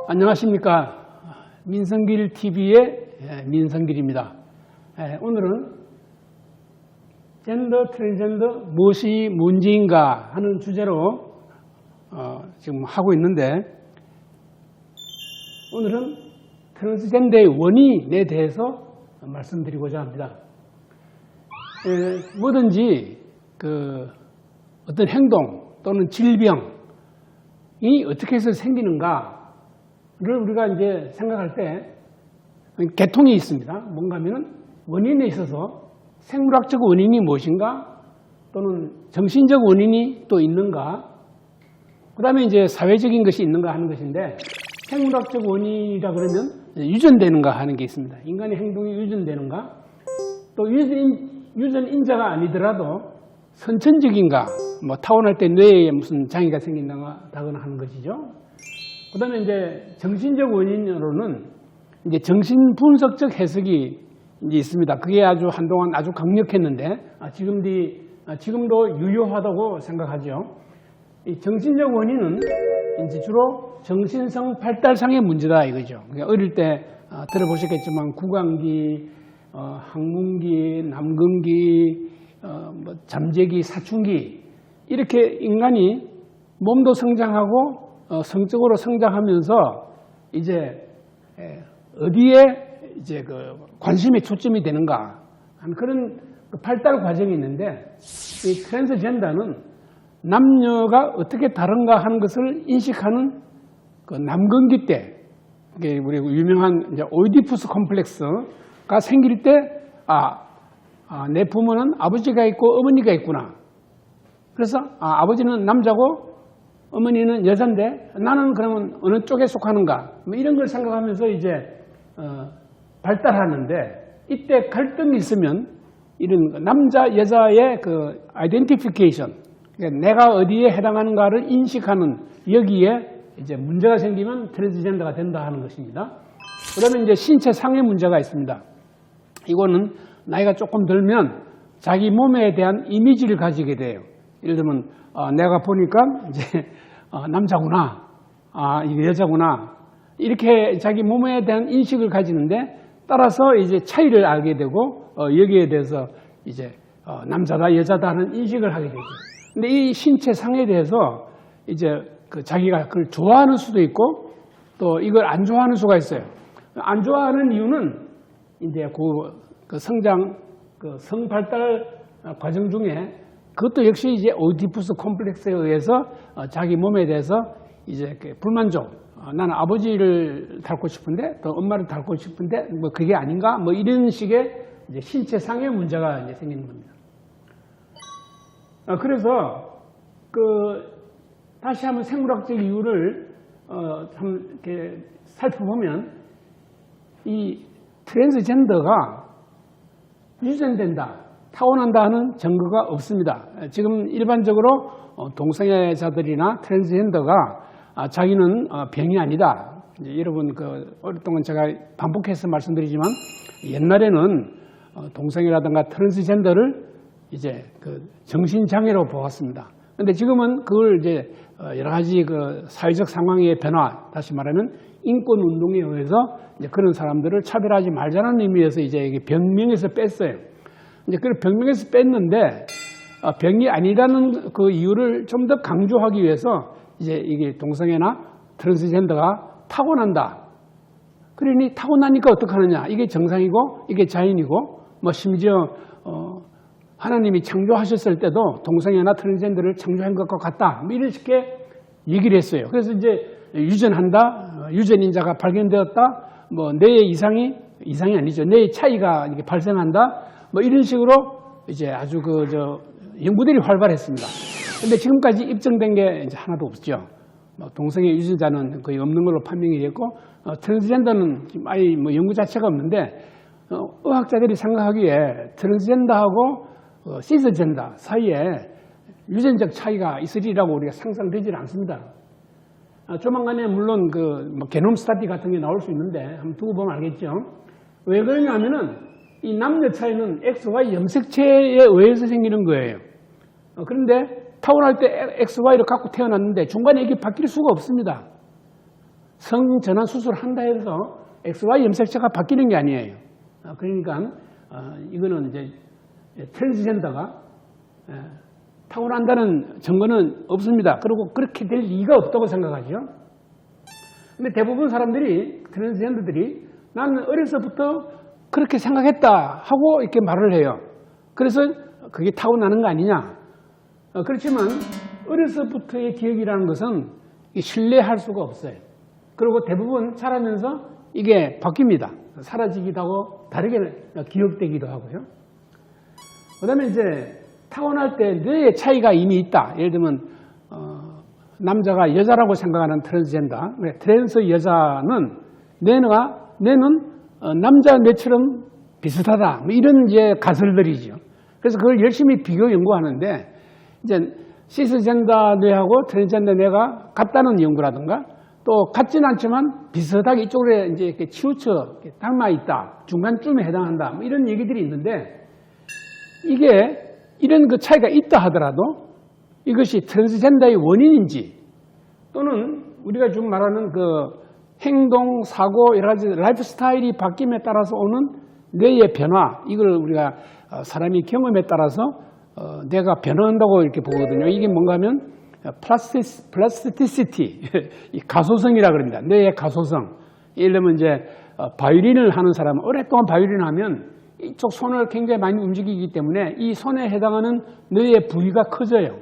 안녕하십니까. 민성길 TV의 민성길입니다. 오늘은 젠더, 트랜스젠더 무엇이 문제인가 하는 주제로 지금 하고 있는데, 오늘은 트랜스젠더의 원인에 대해서 말씀드리고자 합니다. 뭐든지 어떤 행동 또는 질병이 어떻게 해서 생기는가를 우리가 이제 생각할 때 계통이 있습니다. 뭔가 하면은 원인에 있어서 생물학적 원인이 무엇인가, 또는 정신적 원인이 또 있는가, 그 다음에 이제 사회적인 것이 있는가 하는 것인데, 생물학적 원인이라 그러면 유전되는가 하는 게 있습니다. 인간의 행동이 유전되는가, 또 유전인자가 아니더라도 선천적인가, 뭐 타고날 때 뇌에 무슨 장애가 생긴다거나 하는 것이죠. 그 다음에 이제 정신적 원인으로는 이제 정신분석적 해석이 이제 있습니다. 그게 아주 한동안 아주 강력했는데, 지금도 유효하다고 생각하죠. 이 정신적 원인은 이제 주로 정신성 발달상의 문제다 이거죠. 그러니까 어릴 때 들어보셨겠지만 구강기, 항문기, 남근기, 잠재기, 사춘기, 이렇게 인간이 몸도 성장하고 성적으로 성장하면서 이제 어디에 이제 관심의 초점이 되는가 하는 그런 발달 과정이 있는데, 이 트랜스젠더는 남녀가 어떻게 다른가 하는 것을 인식하는 남근기 때, 우리 유명한 이제 오이디푸스 컴플렉스가 생길 때, 내 부모는 아버지가 있고 어머니가 있구나. 그래서 아버지는 남자고 어머니는 여잔데 나는 그러면 어느 쪽에 속하는가, 뭐 이런 걸 생각하면서 이제 발달하는데, 이때 갈등이 있으면 이런 남자 여자의 아이덴티피케이션, 그러니까 내가 어디에 해당하는가를 인식하는, 여기에 이제 문제가 생기면 트랜스젠더가 된다 하는 것입니다. 그러면 이제 신체 상해 문제가 있습니다. 이거는 나이가 조금 들면 자기 몸에 대한 이미지를 가지게 돼요. 예를 들면 내가 보니까 이제 남자구나, 이게 여자구나, 이렇게 자기 몸에 대한 인식을 가지는데, 따라서 이제 차이를 알게 되고 여기에 대해서 이제 남자다 여자다 하는 인식을 하게 되죠. 근데 이 신체 상에 대해서 이제 자기가 그걸 좋아하는 수도 있고 또 이걸 안 좋아하는 수가 있어요. 안 좋아하는 이유는 이제 성장, 성발달 과정 중에 그것도 역시 이제 오이디푸스 컴플렉스에 의해서 자기 몸에 대해서 이제 불만족, 나는 아버지를 닮고 싶은데 또 엄마를 닮고 싶은데 뭐 그게 아닌가, 뭐 이런 식의 이제 신체상의 문제가 이제 생기는 겁니다. 그래서 다시 한번 생물학적 이유를 이렇게 살펴보면, 이 트랜스젠더가 유전된다, 타고난다 하는 증거가 없습니다. 지금 일반적으로 동성애자들이나 트랜스젠더가 자기는 병이 아니다. 여러분 오랫동안 제가 반복해서 말씀드리지만, 옛날에는 동성애라든가 트랜스젠더를 이제 정신장애로 보았습니다. 근데 지금은 그걸 이제 여러 가지 사회적 상황의 변화, 다시 말하면 인권 운동에 의해서 이제 그런 사람들을 차별하지 말자는 의미에서 이제 이게 병명에서 뺐어요. 이제 그 병명에서 뺐는데, 병이 아니라는 그 이유를 좀 더 강조하기 위해서 이제 이게 동성애나 트랜스젠더가 타고난다. 그러니 타고나니까 어떡하느냐. 이게 정상이고 이게 자연이고, 뭐 심지어 하나님이 창조하셨을 때도 동성애나 트랜스젠더를 창조한 것과 같다, 뭐 이런 식의 얘기를 했어요. 그래서 이제 유전한다, 유전인자가 발견되었다, 뭐 뇌의 이상이 아니죠, 뇌의 차이가 이렇게 발생한다, 뭐 이런 식으로 이제 아주 연구들이 활발했습니다. 근데 지금까지 입증된 게 이제 하나도 없죠. 동성애 유전자는 거의 없는 걸로 판명이 됐고, 트랜스젠더는 지금 아예 뭐 연구 자체가 없는데, 의학자들이 생각하기에 트랜스젠더하고 시스젠더 사이에 유전적 차이가 있으리라고 우리가 상상되지 않습니다. 조만간에 물론 게놈 스타디 같은 게 나올 수 있는데 한번 두고 보면 알겠죠. 왜 그러냐면은 이 남녀 차이는 XY 염색체에 의해서 생기는 거예요. 그런데 타고날 때 XY를 갖고 태어났는데 중간에 이게 바뀔 수가 없습니다. 성전환 수술을 한다 해서 XY 염색체가 바뀌는 게 아니에요. 그러니까 이거는 이제 트랜스젠더가 타고난다는 증거는 없습니다. 그리고 그렇게 될 리가 없다고 생각하죠. 근데 대부분 사람들이, 트랜스젠더들이 나는 어려서부터 그렇게 생각했다 하고 이렇게 말을 해요. 그래서 그게 타고나는 거 아니냐. 그렇지만 어려서부터의 기억이라는 것은 신뢰할 수가 없어요. 그리고 대부분 자라면서 이게 바뀝니다. 사라지기도 하고 다르게 기억되기도 하고요. 그 다음에 이제 타고날 때 뇌의 차이가 이미 있다. 예를 들면 남자가 여자라고 생각하는 트랜스젠더, 트랜스 여자는 뇌는 남자 뇌처럼 비슷하다. 뭐 이런 이제 가설들이죠. 그래서 그걸 열심히 비교 연구하는데 이제 시스젠더 뇌하고 트랜스젠더 뇌가 같다는 연구라든가 또 같지는 않지만 비슷하게 이쪽으로 이제 이렇게 치우쳐 닮아 있다. 중간쯤에 해당한다. 뭐 이런 얘기들이 있는데 이게 이런 그 차이가 있다 하더라도 이것이 트랜스젠더의 원인인지 또는 우리가 지금 말하는 그 행동, 사고, 여러 가지 라이프 스타일이 바뀜에 따라서 오는 뇌의 변화, 이걸 우리가 사람이 경험에 따라서 뇌가 변화한다고 이렇게 보거든요. 이게 뭔가 하면 플라스티시티, 가소성이라 그럽니다. 뇌의 가소성. 예를 들면 이제 바이올린을 하는 사람은 오랫동안 바이올린을 하면 이쪽 손을 굉장히 많이 움직이기 때문에 이 손에 해당하는 뇌의 부위가 커져요.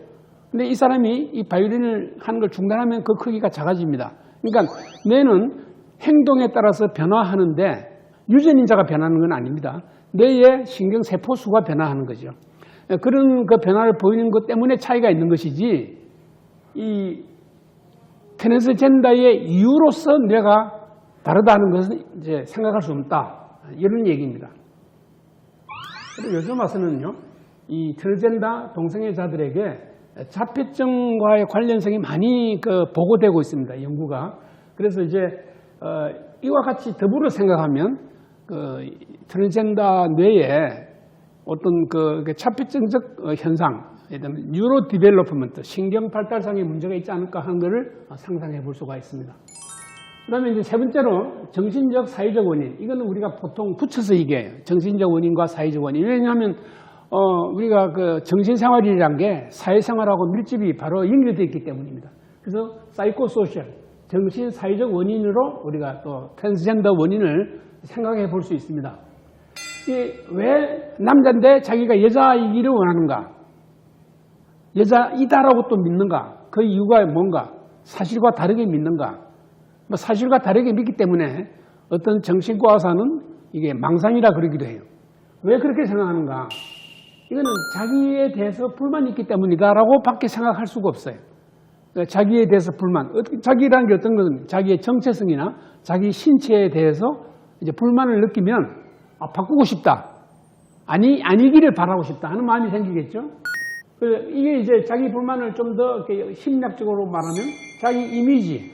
근데 이 사람이 이 바이올린을 하는 걸 중단하면 그 크기가 작아집니다. 그러니까 뇌는 행동에 따라서 변화하는데 유전인자가 변하는 건 아닙니다. 뇌의 신경세포 수가 변화하는 거죠. 그런 그 변화를 보이는 것 때문에 차이가 있는 것이지 이 트랜스젠더의 이유로서 뇌가 다르다는 것은 이제 생각할 수 없다. 이런 얘기입니다. 그리고 요즘 와서는요, 이 트랜스젠더 동성애자들에게 자폐증과의 관련성이 많이 보고되고 있습니다. 연구가. 그래서 이제 이와 같이 더불어 생각하면 트랜스젠더 뇌에 어떤 자폐증적 현상, 예를 들면 뉴로 디벨로프먼트, 신경 발달상의 문제가 있지 않을까 하는 것을 상상해 볼 수가 있습니다. 그 다음에 이제 세 번째로 정신적, 사회적 원인. 이거는 우리가 보통 붙여서 얘기해요. 정신적 원인과 사회적 원인. 왜냐하면 우리가 정신생활이라는 게 사회생활하고 밀집이 바로 연결되어 있기 때문입니다. 그래서 사이코소셜, 정신, 사회적 원인으로 우리가 또 트랜스젠더 원인을 생각해 볼 수 있습니다. 왜 남자인데 자기가 여자이기를 원하는가? 여자이다라고 또 믿는가? 그 이유가 뭔가? 사실과 다르게 믿는가? 사실과 다르게 믿기 때문에 어떤 정신과 의사는 이게 망상이라 그러기도 해요. 왜 그렇게 생각하는가? 이거는 자기에 대해서 불만이 있기 때문이다라고 밖에 생각할 수가 없어요. 자기에 대해서 불만. 자기라는 게 어떤 것은 자기의 정체성이나 자기 신체에 대해서 이제 불만을 느끼면 바꾸고 싶다. 아니기를 바라고 싶다 하는 마음이 생기겠죠. 이게 이제 자기 불만을 좀 더 심리학적으로 말하면 자기 이미지,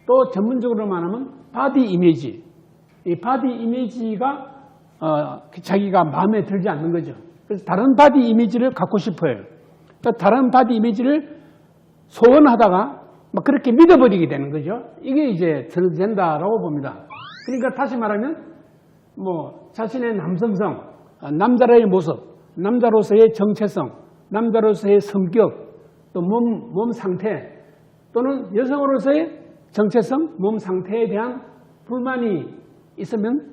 또 전문적으로 말하면 바디 이미지. 이 바디 이미지가 자기가 마음에 들지 않는 거죠. 그래서 다른 바디 이미지를 갖고 싶어요. 그러니까 다른 바디 이미지를 소원하다가 막 그렇게 믿어버리게 되는 거죠. 이게 이제 트랜스젠더라고 봅니다. 그러니까 다시 말하면 자신의 남성성, 남자로의 모습, 남자로서의 정체성, 남자로서의 성격, 또 몸 상태, 또는 여성으로서의 정체성, 몸 상태에 대한 불만이 있으면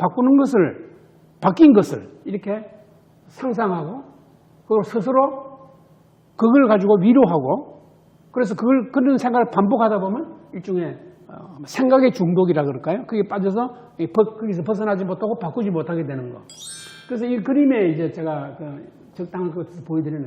바뀐 것을 이렇게 상상하고, 그걸 스스로 그걸 가지고 위로하고, 그래서 그런 생각을 반복하다 보면 일종의 생각의 중독이라 그럴까요? 그게 빠져서 거기서 벗어나지 못하고 바꾸지 못하게 되는 거. 그래서 이 그림에 이제 제가 적당한 것을 보여드리는데,